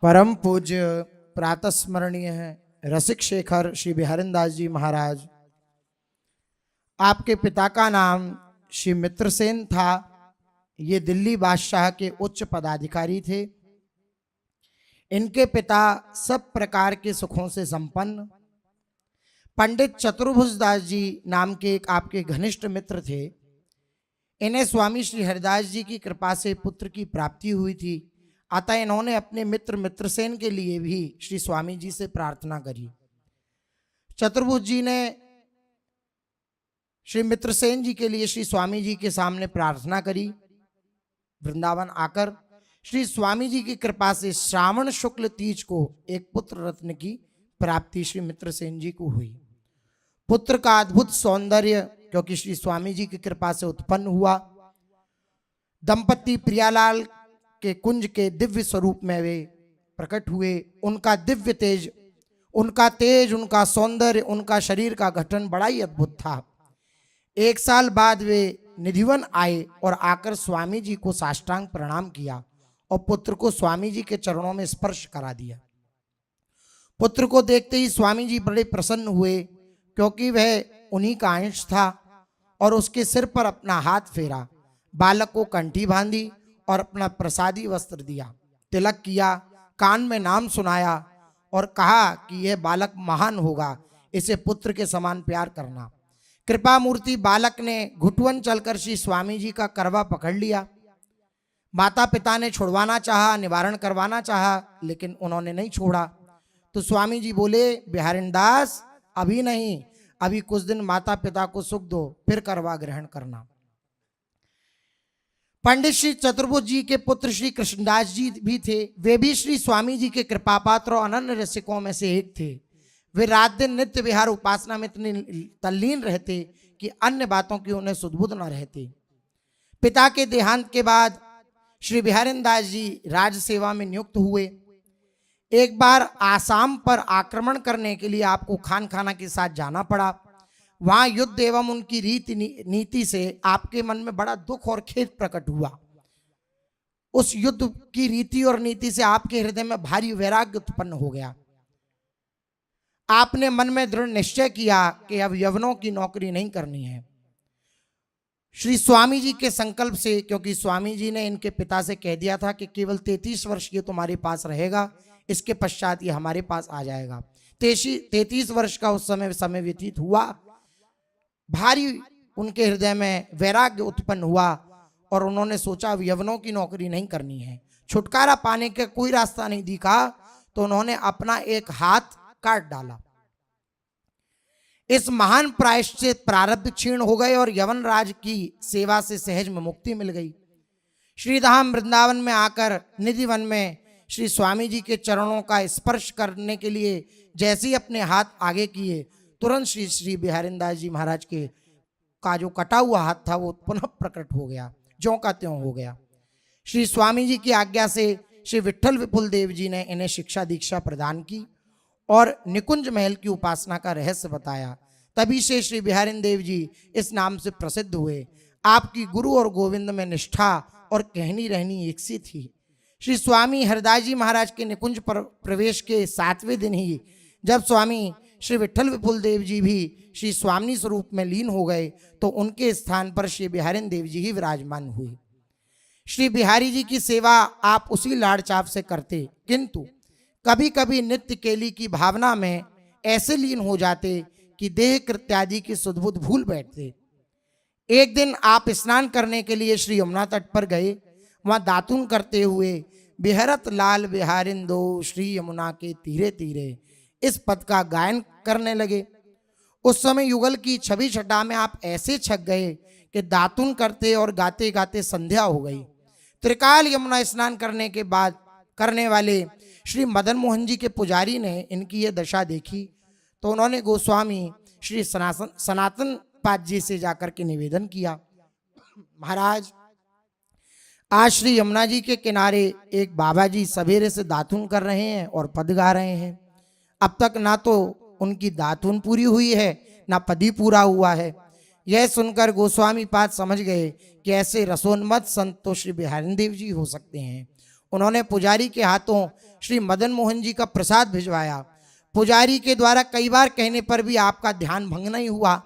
परम पूज्य प्रातः स्मरणीय है रसिक शेखर श्री बिहारिंदास जी महाराज। आपके पिता का नाम श्री मित्रसेन था। ये दिल्ली बादशाह के उच्च पदाधिकारी थे। इनके पिता सब प्रकार के सुखों से संपन्न पंडित चतुर्भुज दास जी नाम के एक आपके घनिष्ठ मित्र थे। इन्हें स्वामी श्री हरिदास जी की कृपा से पुत्र की प्राप्ति हुई थी। अतः इन्होंने अपने मित्र मित्रसेन के लिए भी श्री स्वामी जी से प्रार्थना करी। चतुर्भुज जी ने श्री मित्रसेन जी के लिए श्री स्वामी जी के सामने प्रार्थना करी। वृंदावन आकर श्री स्वामी जी की कृपा से श्रावण शुक्ल तीज को एक पुत्र रत्न की प्राप्ति श्री मित्रसेन जी को हुई। पुत्र का अद्भुत सौंदर्य क्योंकि श्री स्वामी जी की कृपा से उत्पन्न हुआ। दंपति प्रियालाल के कुंज के दिव्य स्वरूप में वे प्रकट हुए। उनका दिव्य तेज, उनका सौंदर्य, उनका शरीर का गठन बड़ा ही अद्भुत था। एक साल बाद वे निधिवन आए और आकर स्वामी जी को साष्टांग प्रणाम किया और पुत्र को स्वामी जी के चरणों में स्पर्श करा दिया। पुत्र को देखते ही स्वामी जी बड़े प्रसन्न हुए क्योंकि वह उन्हीं का अंश था और उसके सिर पर अपना हाथ फेरा, बालक को कंठी बांधी और अपना प्रसादी वस्त्र दिया, तिलक किया, कान में नाम सुनाया और कहा कि यह बालक महान होगा, इसे पुत्र के समान प्यार करना। कृपा मूर्ति बालक ने घुटवन चलकर श्री स्वामी जी का करवा पकड़ लिया। माता पिता ने छुड़वाना चाहा, निवारण करवाना चाहा, लेकिन उन्होंने नहीं छोड़ा। तो स्वामी जी बोले, बिहारिंदास अभी नहीं, अभी कुछ दिन माता पिता को सुख दो, फिर करवा ग्रहण करना। पंडित श्री चतुर्भुज जी के पुत्र श्री कृष्णदास जी भी थे। वे भी श्री स्वामी जी के कृपा पात्र और अनन्य रसिकों में से एक थे। वे रात दिन नित्य विहार उपासना में इतने तल्लीन रहते कि अन्य बातों की उन्हें सुधबुध न रहती। पिता के देहांत के बाद श्री बिहारिंदास जी राज सेवा में नियुक्त हुए। एक बार आसाम पर आक्रमण करने के लिए आपको खान खाना के साथ जाना पड़ा। वहां युद्ध एवं उनकी नीति से आपके मन में बड़ा दुख और खेद प्रकट हुआ। उस युद्ध की रीति और नीति से आपके हृदय में भारी वैराग्य उत्पन्न हो गया। आपने मन में दृढ़ निश्चय किया कि अब यवनों की नौकरी नहीं करनी है। श्री स्वामी जी के संकल्प से, क्योंकि स्वामी जी ने इनके पिता से कह दिया था कि केवल 33 वर्ष ये तुम्हारे पास रहेगा, इसके पश्चात ये हमारे पास आ जाएगा। 33 वर्ष का उस समय व्यतीत हुआ। भारी उनके हृदय में वैराग्य उत्पन्न हुआ और उन्होंने सोचा अब यवनों की नौकरी नहीं करनी है। छुटकारा पाने का कोई रास्ता नहीं दिखा तो उन्होंने अपना एक हाथ काट डाला। इस महान प्रायश्चित प्रारब्ध क्षीण हो गए और यवन राज की सेवा से सहज में मुक्ति मिल गई। श्रीधाम वृंदावन में आकर निधिवन में श्री स्वामी जी के चरणों का स्पर्श करने के लिए जैसे ही अपने हाथ आगे किए, तुरंत श्री बिहारिंदास जी महाराज के का जो कटा हुआ हाथ था वो पुनः प्रकट हो गया, ज्यों का त्यों हो गया। श्री स्वामी जी की आज्ञा से श्री विट्ठल विपुल देव जी ने इन्हें शिक्षा दीक्षा प्रदान की और निकुंज महल की उपासना का रहस्य बताया। तभी से श्री बिहारिंदेव जी इस नाम से प्रसिद्ध हुए। आपकी गुरु और गोविंद में निष्ठा और कहनी रहनी एक सी थी। श्री स्वामी हरिदास जी महाराज के निकुंज पर प्रवेश के 7वें दिन ही जब स्वामी श्री विट्ठल विपुल देव जी भी श्री स्वामी स्वरूप में लीन हो गए तो उनके स्थान पर श्री बिहारिन देव जी ही विराजमान हुए। श्री बिहारी जी की सेवा आप उसी लाड़ चाव से करते, किंतु कभी कभी नित्य केली की भावना में ऐसे लीन हो जाते कि देह कृत्यादि की सुधबुध भूल बैठते। एक दिन आप स्नान करने के लिए श्री यमुना तट पर गए। वहां दातुन करते हुए बिहरत लाल बिहारिंदो श्री यमुना के तीरे तीरे इस पद का गायन करने लगे। उस समय युगल की छवि छटा में आप ऐसे छक गए कि दातुन करते और गाते गाते संध्या हो गई। त्रिकाल यमुना स्नान करने के बाद करने वाले श्री मदन मोहन जी के पुजारी ने इनकी ये दशा देखी तो उन्होंने गोस्वामी श्री सनातन पाद जी से जाकर के निवेदन किया, महाराज आज श्री यमुना जी के किनारे एक बाबा जी सवेरे से दातुन कर रहे हैं और पद गा रहे हैं। अब तक ना तो उनकी दातुन पूरी हुई है ना पदी पूरा हुआ है। यह सुनकर गोस्वामी पाद समझ गए कि ऐसे रसोन्मत्त संत तो श्री बिहारिंदेव जी हो सकते हैं। उन्होंने पुजारी के हाथों श्री मदन मोहन जी का प्रसाद भिजवाया। पुजारी के द्वारा कई बार कहने पर भी आपका ध्यान भंग नहीं हुआ,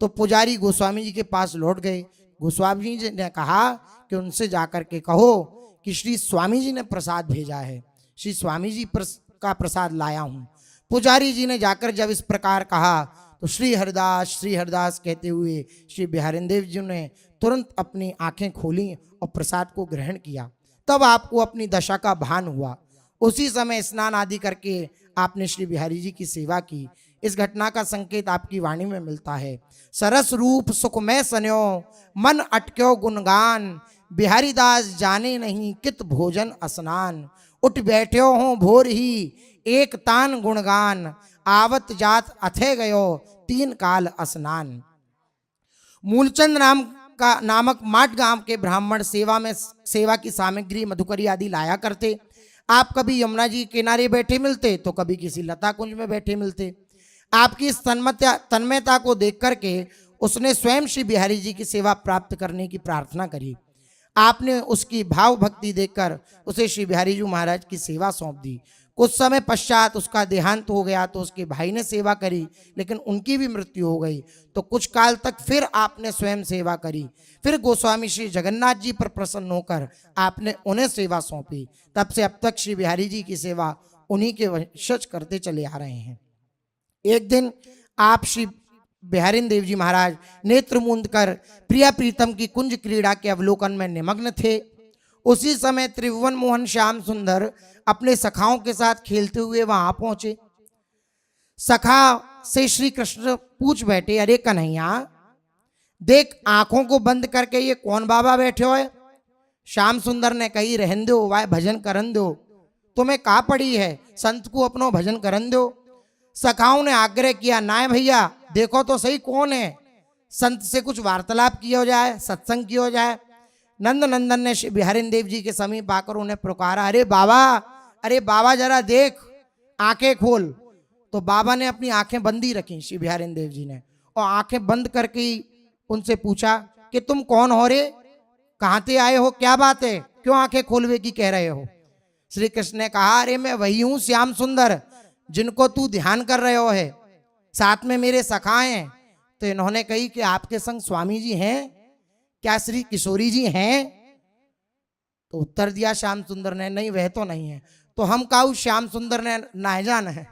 तो पुजारी गोस्वामी जी के पास लौट गए। गोस्वामी जी ने कहा कि उनसे जाकर के कहो कि श्री स्वामी जी ने प्रसाद भेजा है, श्री स्वामी जी का प्रसाद लाया हूँ। पुजारी जी ने जाकर जब इस प्रकार कहा तो श्री हरिदास कहते हुए श्री बिहारिंदेव जी ने तुरंत अपनी आंखें खोली और प्रसाद को ग्रहण किया। तब आपको अपनी दशा का भान हुआ। उसी समय स्नान आदि करके आपने श्री बिहारी जी की सेवा की। इस घटना का संकेत आपकी वाणी में मिलता है। सरस रूप सुखमय सन्यो मन अटक्यो गुणगान, बिहारी दास जाने नहीं कित भोजन स्नान। उठ बैठ्यो हो भोर ही एक तान गुणगान, आवत जात अथे गयो तीन काल स्नान। मूलचंद नामक माट गांव के ब्राह्मण सेवा की सामग्री मधुकरी आदि लाया करते। आप कभी यमुना जी किनारे बैठे मिलते तो कभी किसी लता कुंज में बैठे मिलते। आपकी इस तन्मयता को देख करके उसने स्वयं श्री बिहारी जी की सेवा प्राप्त करने की प्रार्थना करी। आपने उसकी भाव भक्ति देखकर उसे श्री बिहारी जी महाराज की सेवा सौंप दी। कुछ समय पश्चात उसका देहांत हो गया तो उसके भाई ने सेवा करी, लेकिन उनकी भी मृत्यु हो गई। तो कुछ काल तक फिर आपने स्वयं सेवा करी। फिर गोस्वामी श्री जगन्नाथ जी पर प्रसन्न होकर आपने उन्हें सेवा सौंपी। तब से अब तक श्री बिहारी जी की सेवा उन्हीं के वंशज करते चले आ रहे हैं। एक दिन आप श्री बिहारी देव जी महाराज नेत्र मूंद कर प्रिया प्रीतम की कुंज क्रीड़ा के अवलोकन में निमग्न थे। उसी समय त्रिभुवन मोहन श्याम सुंदर अपने सखाओं के साथ खेलते हुए वहां पहुंचे। सखा से श्री कृष्ण पूछ बैठे, अरे कन्हैया देख आंखों को बंद करके ये कौन बाबा बैठे हो है? श्याम सुंदर ने कही, रहन दो वाय भजन करन दो, तुम्हें कहा पड़ी है, संत को अपनो भजन करन दो। सखाओं ने आग्रह किया, नाय भैया देखो तो सही कौन है, संत से कुछ वार्तालाप किया हो जाए, सत्संग किया हो जाए। नंद नंदन ने श्री बिहारी देव जी के समीप आकर उन्हें पुकारा, अरे बाबा जरा देख, आंखें खोल। तो बाबा ने अपनी आंखें बंदी रखी श्री बिहारी देव जी ने, और आंखें बंद करके उनसे पूछा कि तुम कौन हो रे, कहाँ से आए हो, क्या बात है, क्यों आंखें खोलवे की कह रहे हो? श्री कृष्ण ने कहा, अरे मैं वही हूँ श्याम सुंदर जिनको तू ध्यान कर रहे हो है, साथ में मेरे सखा हैं। तो इन्होंने कही कि आपके संग स्वामी जी हैं क्या, श्री किशोरी जी हैं? तो उत्तर दिया श्याम सुंदर ने, नहीं वह तो नहीं है। तो हम कहू श्याम सुंदर ने, ना जान है,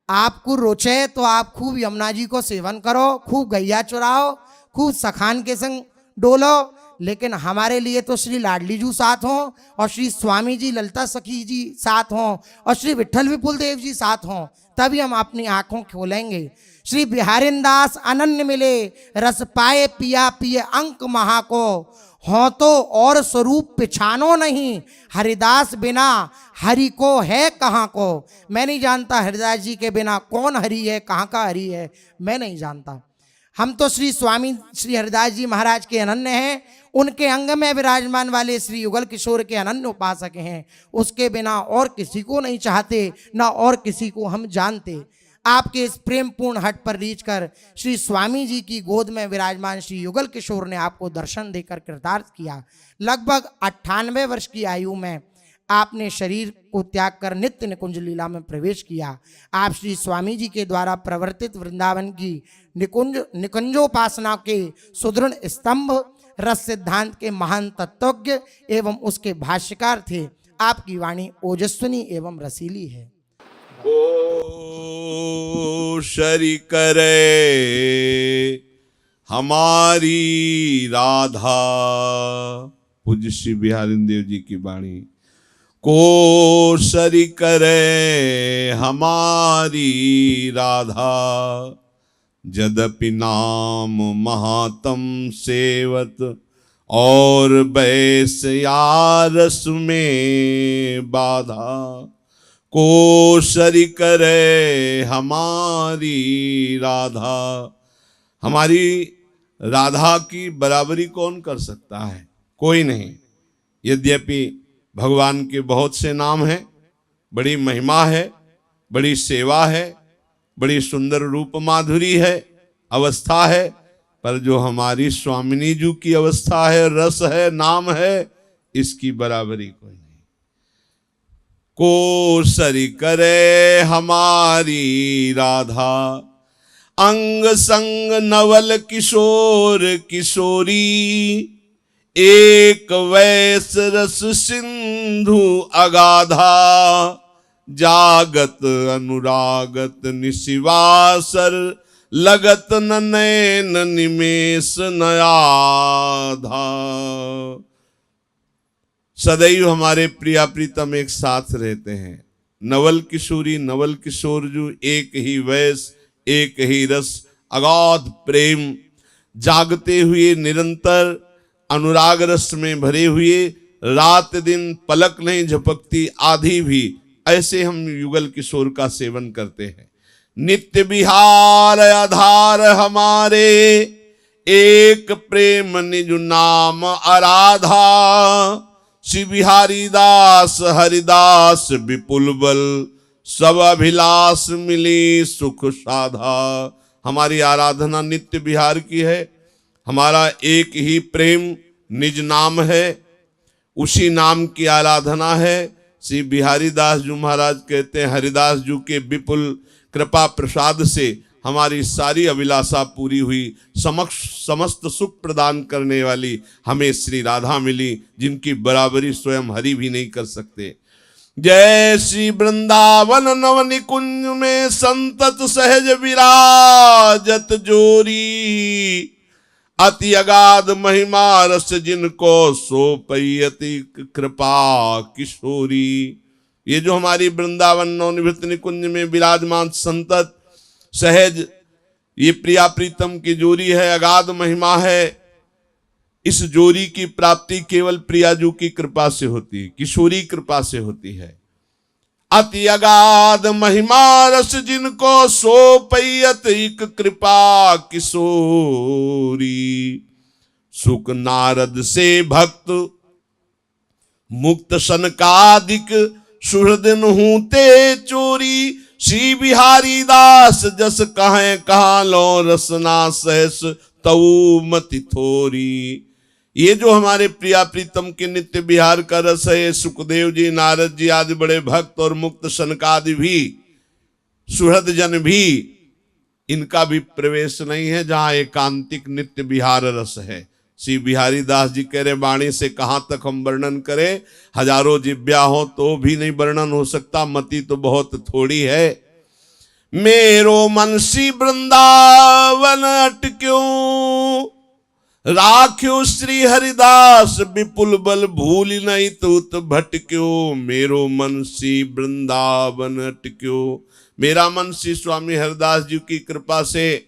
आपको रोचे तो आप खूब यमुना जी को सेवन करो, खूब गैया चुराओ, खूब सखान के संग डोलो, लेकिन हमारे लिए तो श्री लाडली जू साथ हों और श्री स्वामी जी ललिता सखी जी साथ हों और श्री विठल विपुल देव जी साथ हों, तभी हम अपनी आंखों खोलेंगे। श्री बिहारी दास अनन्य मिले, रस पाए पिया पिए अंक महा को, हो तो और स्वरूप पिछानो नहीं, हरिदास बिना हरि को है कहाँ को। मैं नहीं जानता हरिदास जी के बिना कौन हरि है, कहाँ का हरि है, मैं नहीं जानता। हम तो श्री स्वामी श्री हरिदास जी महाराज के अनन्य हैं, उनके अंग में विराजमान वाले श्री युगल किशोर के अनन्य उपासक हैं। उसके बिना और किसी को नहीं चाहते, ना और किसी को हम जानते। आपके इस प्रेम पूर्ण हट पर रीच कर श्री स्वामी जी की गोद में विराजमान श्री युगल किशोर ने आपको दर्शन देकर कृतार्थ किया। लगभग 98 वर्ष की आयु में आपने शरीर को त्याग कर नित्य निकुंज लीला में प्रवेश किया। आप श्री स्वामी जी के द्वारा प्रवर्तित वृंदावन की निकुंजोपासना के सुदृढ़ स्तंभ, रस सिद्धांत के महान तत्वज्ञ एवं उसके भाष्यकार थे। आपकी वाणी ओजस्विनी एवं रसीली है। को शरी करे हमारी राधा, पूज्य श्री बिहारी देव जी की वाणी। को शरी करे हमारी राधा, यद्यपि नाम महातम सेवत और बैसयारस में बाधा। कोशरी करे हमारी राधा, हमारी राधा की बराबरी कौन कर सकता है? कोई नहीं। यद्यपि भगवान के बहुत से नाम हैं, बड़ी महिमा है, बड़ी सेवा है, बड़ी सुंदर रूप माधुरी है, अवस्था है, पर जो हमारी स्वामिनी जी की अवस्था है, रस है, नाम है, इसकी बराबरी कोई नहीं। कोसरी करे हमारी राधा, अंग संग नवल किशोर किशोरी, एक वैस रस सिंधु अगाधा, जागत अनुरागत निशिवासर, लगत न नैन निमेष नयाधा। सदैव हमारे प्रिया प्रीतम एक साथ रहते हैं। नवल किशोरी नवल किशोर जो एक ही वैस एक ही रस, अगाध प्रेम, जागते हुए निरंतर अनुराग रस में भरे हुए, रात दिन पलक नहीं झपकती आधी भी, ऐसे हम युगल किशोर का सेवन करते हैं। नित्य विहार आधार हमारे, एक प्रेम निज नाम आराधा, श्री बिहारी दास हरिदास विपुल बल, सब अभिलाष मिली सुख साधा। हमारी आराधना नित्य विहार की है। हमारा एक ही प्रेम निज नाम है, उसी नाम की आराधना है। श्री बिहारी दास जी महाराज कहते हैं, हरिदास जी के विपुल कृपा प्रसाद से हमारी सारी अभिलाषा पूरी हुई। समस्त सुख प्रदान करने वाली हमें श्री राधा मिली, जिनकी बराबरी स्वयं हरि भी नहीं कर सकते। जय श्री वृंदावन नव निकुंज में संतत सहज विराजत जोरी, अति अगाध महिमा रस जिनको सो पैयति कृपा किशोरी। ये जो हमारी वृंदावन नवनिवृत्त निकुंज में विराजमान संतत सहज ये प्रिया प्रीतम की जोड़ी है, अगाध महिमा है। इस जोड़ी की प्राप्ति केवल प्रियाजू की कृपा से होती है, किशोरी कृपा से होती है। अति अगाध महिमा रस जिनको सो पैयत एक कृपा किशोरी, सुख नारद से भक्त मुक्त सनकादिक, सुहृदन हूते चोरी, श्री बिहारी दास जस कहें कहा लो रसना सहस तऊ मति थोरी। ये जो हमारे प्रिया प्रीतम के नित्य विहार का रस है, सुखदेव जी नारद जी आदि बड़े भक्त और मुक्त सनकादि भी सुहृद जन भी, इनका भी प्रवेश नहीं है जहां एकांतिक नित्य विहार रस है। श्री बिहारी दास जी कह रहे, वाणी से कहां तक हम वर्णन करें, हजारों जिब्या हो तो भी नहीं वर्णन हो सकता, मति तो बहुत थोड़ी है। मेरो मन सी वृंदावन अटक्यों, राख्यो श्री हरिदास विपुल बल, भूल नहीं तूत भटक्यो, मेरो मन सी वृंदावन अटक्यो। मेरा मन श्री स्वामी हरिदास जी की कृपा से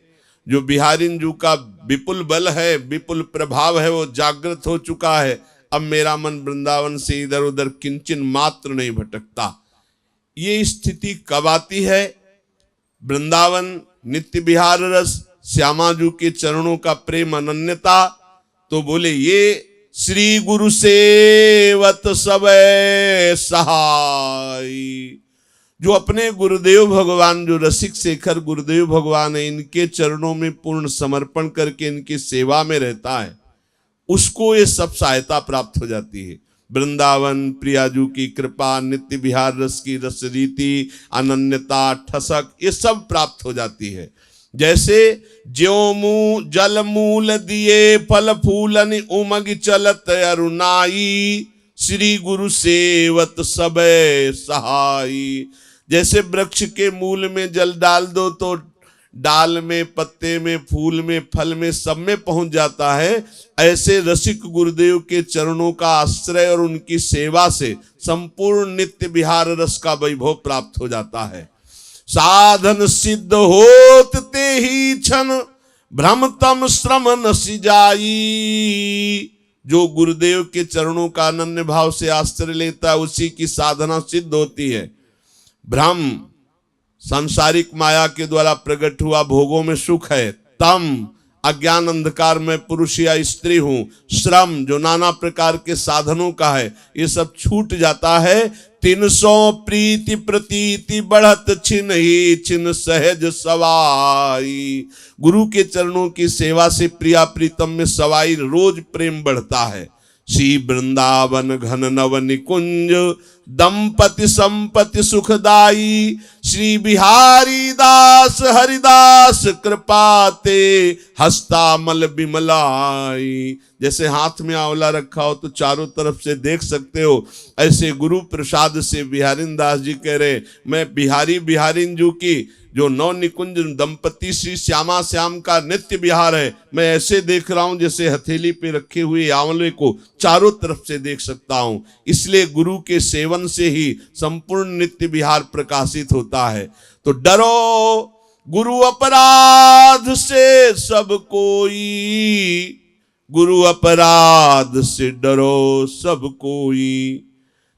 जो बिहारिन जी का विपुल बल है, विपुल प्रभाव है, वो जागृत हो चुका है। अब मेरा मन वृंदावन से इधर उधर किंचन मात्र नहीं भटकता। ये स्थिति कब आती है? वृंदावन नित्य विहार रस, श्यामाजू के चरणों का प्रेम अनन्यता। तो बोले ये श्री गुरु सेवत सब सहाय। जो अपने गुरुदेव भगवान, जो रसिक शेखर गुरुदेव भगवान है, इनके चरणों में पूर्ण समर्पण करके इनकी सेवा में रहता है, उसको ये सब सहायता प्राप्त हो जाती है। वृंदावन प्रियाजू की कृपा, नित्य विहार रस की रस रीति, अनन्यता, ठसक, ये सब प्राप्त हो जाती है। जैसे ज्यों जल मूल दिए फल फूलन उमग चलत अरुणाई, श्री गुरु सेवत सब सहाई। जैसे वृक्ष के मूल में जल डाल दो तो डाल में, पत्ते में, फूल में, फल में, सब में पहुंच जाता है। ऐसे रसिक गुरुदेव के चरणों का आश्रय और उनकी सेवा से संपूर्ण नित्य विहार रस का वैभव प्राप्त हो जाता है। साधन सिद्ध होत ते ही क्षण, भ्रमतम श्रम नसि जाई। जो गुरुदेव के चरणों का अनन्य भाव से आश्रय लेता है, उसी की साधना सिद्ध होती है। भ्रम सांसारिक माया के द्वारा प्रकट हुआ भोगों में सुख है, तम अज्ञान अंधकार में पुरुष या स्त्री हूं, श्रम जो नाना प्रकार के साधनों का है, ये सब छूट जाता है। 300 प्रीति प्रतीति बढ़त छिन ही छिन सहज सवाई। गुरु के चरणों की सेवा से प्रिया प्रीतम में सवाई रोज प्रेम बढ़ता है। श्री वृंदावन घन नव निकुंज दंपति संपति सुखदाई। श्री बिहारी दास हरिदास कृपाते हस्तामल बिमलाई। जैसे हाथ में आंवला रखा हो तो चारों तरफ से देख सकते हो, ऐसे गुरु प्रसाद से बिहारी दास जी कह रहे, मैं बिहारी जू की जो नौ निकुंज दंपति श्री श्यामा श्याम का नित्य विहार है, मैं ऐसे देख रहा हूं जैसे हथेली पे रखे हुए आंवले को चारों तरफ से देख सकता हूं। इसलिए गुरु के सेवन से ही संपूर्ण नित्य विहार प्रकाशित होता है। तो डरो गुरु अपराध से सब कोई, गुरु अपराध से डरो सब कोई।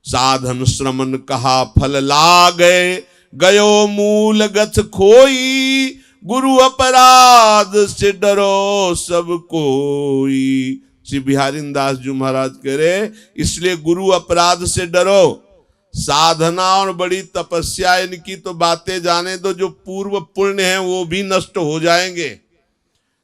साधन श्रमन कहा फल लागे, गयो मूल गथ खोई। गुरु अपराध से डरो सब कोई। श्री बिहारी दास जी महाराज कह रहे, इसलिए गुरु अपराध से डरो। साधना और बड़ी तपस्या इनकी तो बातें जाने दो, जो पूर्व पुण्य है वो भी नष्ट हो जाएंगे।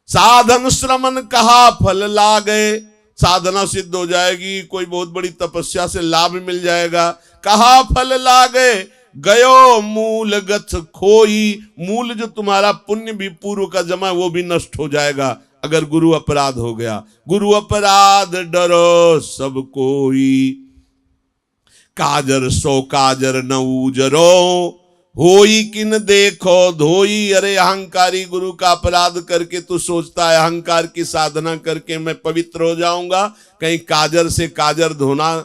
साधन श्रमन कहा फल लागे, साधना सिद्ध हो जाएगी, कोई बहुत बड़ी तपस्या से लाभ मिल जाएगा। कहा फल लागे, गयो मूल गथ खोई। मूल जो तुम्हारा पुण्य भी पूर्व का जमा वो भी नष्ट हो जाएगा अगर गुरु अपराध हो गया। गुरु अपराध डरो सब कोई, काजर सो काजर न उजरो, होई किन देखो धोई। अरे अहंकारी गुरु का अपराध करके तू सोचता है अहंकार की साधना करके मैं पवित्र हो जाऊंगा। कहीं काजर से काजर धोना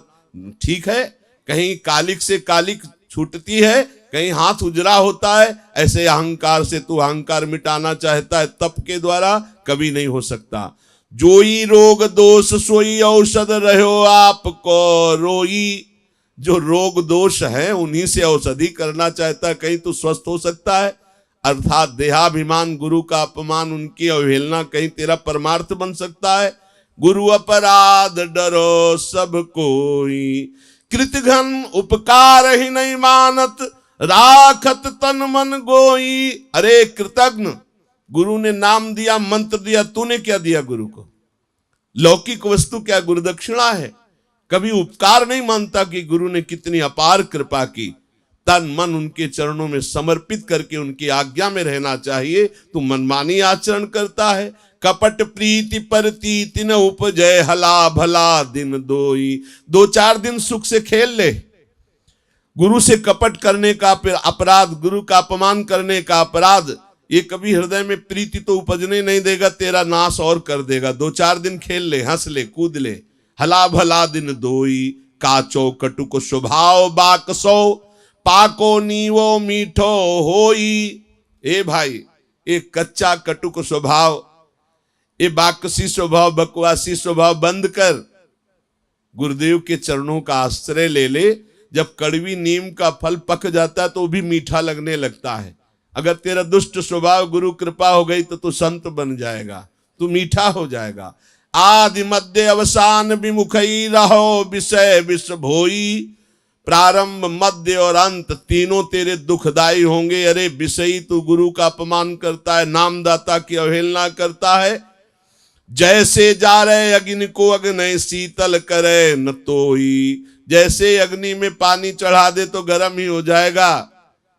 ठीक है, कहीं कालिक से कालिक छूटती है, कहीं हाथ उजरा होता है। ऐसे अहंकार से तू अहंकार मिटाना चाहता है तप के द्वारा, कभी नहीं हो सकता। जोई रोग दोष सोई औषध रहो आपको रोई। जो रोग दोष है उन्हीं से औषधि करना चाहता है, कहीं तू स्वस्थ हो सकता है। अर्थात देहाभिमान, गुरु का अपमान, उनकी अवहेलना, कहीं तेरा परमार्थ बन सकता है। गुरु अपराध डरो सब कोई, कृतघन उपकार ही नहीं मानत, राखत तन मन गोई। अरे कृतज्ञ, गुरु ने नाम दिया, मंत्र दिया, तूने क्या दिया गुरु को? लौकिक वस्तु क्या गुरुदक्षिणा है? कभी उपकार नहीं मानता कि गुरु ने कितनी अपार कृपा की। तन मन उनके चरणों में समर्पित करके उनकी आज्ञा में रहना चाहिए। तू मनमानी आचरण करता है। कपट प्रीति परतीति न उपजय, हला भला दिन दोई। 2-4 दिन सुख से खेल ले। गुरु से कपट करने का अपराध, गुरु का अपमान करने का अपराध, ये कभी हृदय में प्रीति तो उपजने नहीं देगा, तेरा नाश और कर देगा। 2-4 दिन खेल ले, हंस ले, कूद ले। हला भला दिन दोई, काचो कटुक स्वभाव बाकसो, पाको नीवो मीठो होई। ए भाई, एक कच्चा कटुक स्वभाव, ये बाकसी स्वभाव, बकवासी स्वभाव बंद कर, गुरुदेव के चरणों का आश्रय ले ले। जब कड़वी नीम का फल पक जाता है तो वो भी मीठा लगने लगता है। अगर तेरा दुष्ट स्वभाव गुरु कृपा हो गई तो तू संत बन जाएगा, तू मीठा हो जाएगा। आदि मध्य अवसान विमुखई रहो, विषय विष भोई। प्रारंभ मध्य और अंत तीनों तेरे दुखदाई होंगे। अरे विषयी, तू गुरु का अपमान करता है, नामदाता की अवहेलना करता है। जैसे जा रहे अग्नि को अग्नि शीतल करे न तोई। जैसे अग्नि में पानी चढ़ा दे तो गर्म ही हो जाएगा,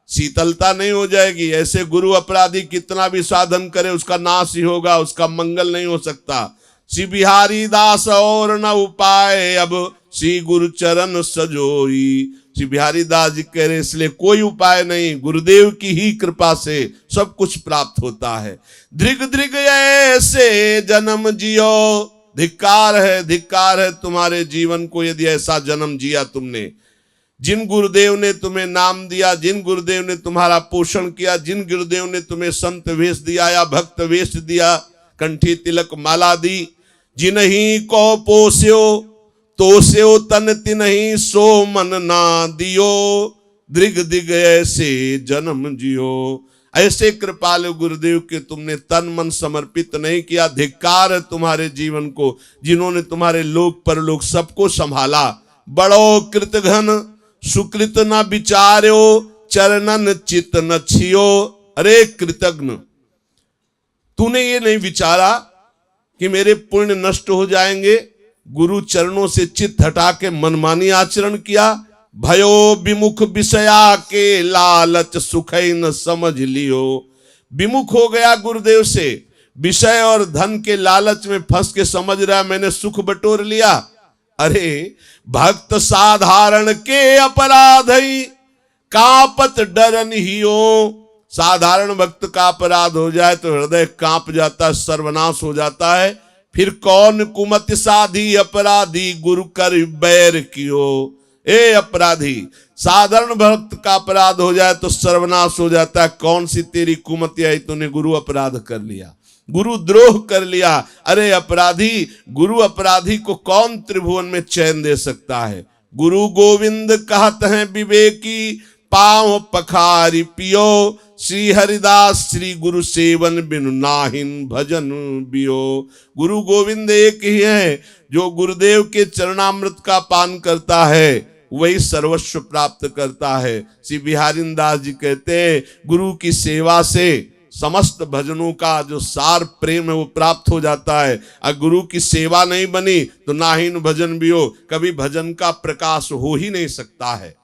शीतलता नहीं हो जाएगी। ऐसे गुरु अपराधी कितना भी साधन करे उसका नाश ही होगा, उसका मंगल नहीं हो सकता। श्री बिहारी दास और न उपाय, अब श्री गुरु चरण सजोई। श्री बिहारी दास जी कह रहे इसलिए कोई उपाय नहीं, गुरुदेव की ही कृपा से सब कुछ प्राप्त होता है। दृग दृग ऐसे जन्म जियो, धिक्कार है तुम्हारे जीवन को यदि ऐसा जन्म जिया तुमने। जिन गुरुदेव ने तुम्हें नाम दिया, जिन गुरुदेव ने तुम्हारा पोषण किया, जिन गुरुदेव ने तुम्हें संत वेश दिया या भक्त वेश दिया, कंठी तिलक माला दी, जिन्हीं को पोस्यो तोस्यो तन तिन्हीं सो मन ना दियो। दृग दिग ऐसे जन्म जियो। ऐसे कृपालु गुरुदेव के तुमने तन मन समर्पित नहीं किया। धिक्कार है तुम्हारे जीवन को, जिन्होंने तुम्हारे लोक परलोक सबको संभाला। बड़ो कृतघन सुकृत न विचार्यो, चरणन चित न छियो। अरे कृतघ्न, तूने ये नहीं विचारा कि मेरे पुण्य नष्ट हो जाएंगे, गुरु चरणों से चित्त हटा के मनमानी आचरण किया, भयो विमुख विषया के लालच सुखै न समझ लियो। विमुख हो गया गुरुदेव से, विषय और धन के लालच में फंस के समझ रहा मैंने सुख बटोर लिया। अरे भक्त साधारण के अपराध कांपत डरन हियो। साधारण भक्त का अपराध हो जाए तो हृदय कांप जाता है, सर्वनाश हो जाता है। फिर कौन कुमति साधी अपराधी गुरु कर बैर कियो। ए अपराधी, साधारण भक्त का अपराध हो जाए तो सर्वनाश हो जाता है। कौन सी तेरी कुमति आई, तूने गुरु अपराध कर लिया, गुरु द्रोह कर लिया। अरे अपराधी, गुरु अपराधी को कौन त्रिभुवन में चैन दे सकता है। गुरु गोविंद कहत हैं विवेकी, पांव पखारी पियो। श्री हरिदास श्री गुरु सेवन बिनु नाहिन भजन बियो। गुरु गोविंद एक ही है, जो गुरुदेव के चरणामृत का पान करता है वही सर्वस्व प्राप्त करता है। श्री बिहारी दास जी कहते हैं गुरु की सेवा से समस्त भजनों का जो सार प्रेम है वो प्राप्त हो जाता है। अगर गुरु की सेवा नहीं बनी तो नाहीन भजन भी हो, कभी भजन का प्रकाश हो ही नहीं सकता है।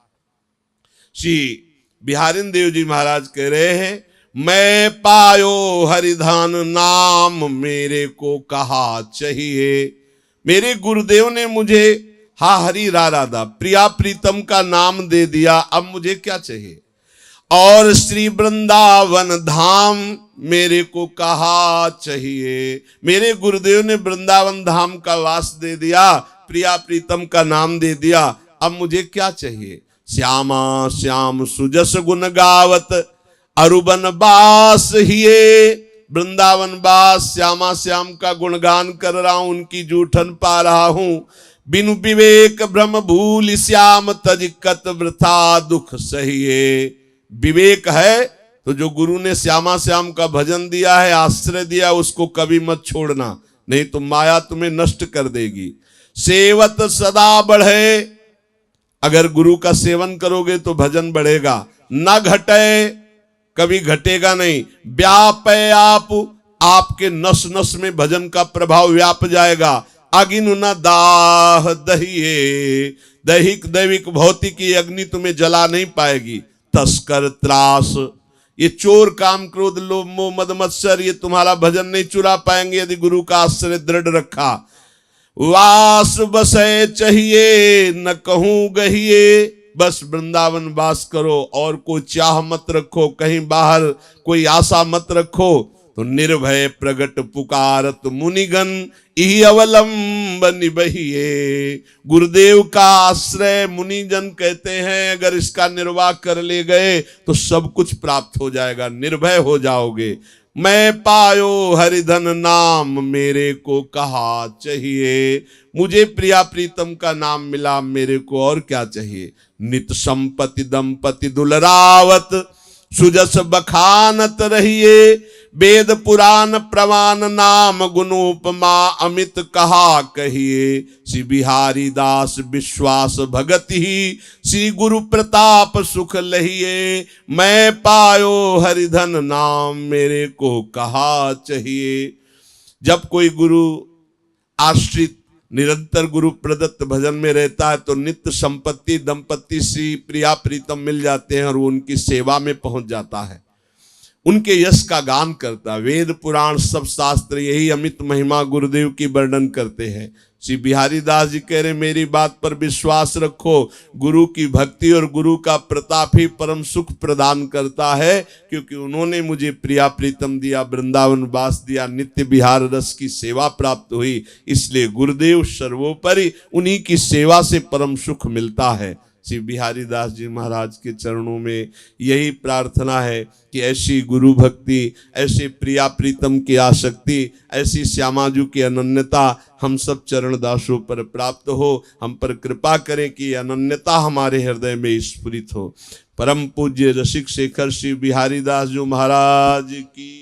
श्री बिहारी देव जी महाराज कह रहे हैं, मैं पायो हरिधन नाम मेरे को कहा चाहिए। मेरे गुरुदेव ने मुझे हा हरि राधा प्रिया प्रीतम का नाम दे दिया, अब मुझे क्या चाहिए। और श्री वृंदावन धाम मेरे को कहा चाहिए। मेरे गुरुदेव ने वृंदावन धाम का वास दे दिया, प्रिया प्रीतम का नाम दे दिया, अब मुझे क्या चाहिए। श्यामा श्याम सुजस गुण गावत अरुबन बास हिये। वृंदावन बास श्यामा श्याम का गुणगान कर रहा हूं, उनकी जूठन पा रहा हूं। बिनु विवेक भ्रम भूल श्याम तजिकत वृथा दुख सहिए। विवेक है तो जो गुरु ने श्यामा श्याम का भजन दिया है, आश्रय दिया, उसको कभी मत छोड़ना, नहीं तो माया तुम्हें नष्ट कर देगी। सेवत सदा बढ़े, अगर गुरु का सेवन करोगे तो भजन बढ़ेगा। न घटे, कभी घटेगा नहीं। व्यापे आप, आपके नस नस में भजन का प्रभाव व्याप जाएगा। अगिनु न दाह दहिए, दैहिक दैविक भौतिक की अग्नि तुम्हें जला नहीं पाएगी। तस्कर त्रास, ये चोर काम क्रोध लोभ मोह मद मत्सर, ये तुम्हारा भजन नहीं चुरा पाएंगे यदि गुरु का आश्रय दृढ़ रखा। वास बसे चाहिए न कहूं गहिए, बस वृंदावन वास करो और कोई चाह मत रखो, कहीं बाहर कोई आशा मत रखो। तो निर्भय प्रगट पुकारत मुनिगण इही अवलंबन बहिए। गुरुदेव का आश्रय मुनिजन कहते हैं, अगर इसका निर्वाह कर ले गए तो सब कुछ प्राप्त हो जाएगा, निर्भय हो जाओगे। मैं पायो हरिधन नाम मेरे को कहा चाहिए। मुझे प्रिया प्रीतम का नाम मिला, मेरे को और क्या चाहिए। नित संपत्ति दंपति दुलरावत सुजस बखानत रहिए। वेद पुराण प्रमाण नाम गुणोपमा अमित कहा कहिए। श्री बिहारी दास विश्वास भगत ही श्री गुरु प्रताप सुख लहिए। मैं पायो हरिधन नाम मेरे को कहा चाहिए। जब कोई गुरु आश्रित निरंतर गुरु प्रदत्त भजन में रहता है तो नित्य संपत्ति दंपत्ति श्री प्रिया प्रीतम मिल जाते हैं और वो उनकी सेवा में पहुंच जाता है, उनके यश का गान करता है। वेद पुराण सब शास्त्र यही अमित महिमा गुरुदेव की वर्णन करते हैं। श्री बिहारी दास जी कह रहे मेरी बात पर विश्वास रखो। गुरु की भक्ति और गुरु का प्रताप ही परम सुख प्रदान करता है, क्योंकि उन्होंने मुझे प्रिया प्रीतम दिया, वृंदावन वास दिया, नित्य बिहार रस की सेवा प्राप्त हुई। इसलिए गुरुदेव सर्वोपरि, उन्हीं की सेवा से परम सुख मिलता है। श्री बिहारी दास जी महाराज के चरणों में यही प्रार्थना है कि ऐसी गुरु भक्ति, ऐसे प्रिया प्रीतम की आसक्ति, ऐसी श्यामाजू की अनन्यता हम सब चरण दासों पर प्राप्त हो। हम पर कृपा करें कि अनन्यता हमारे हृदय में स्फुरित हो। परम पूज्य रसिक शेखर श्री बिहारी दास जी महाराज की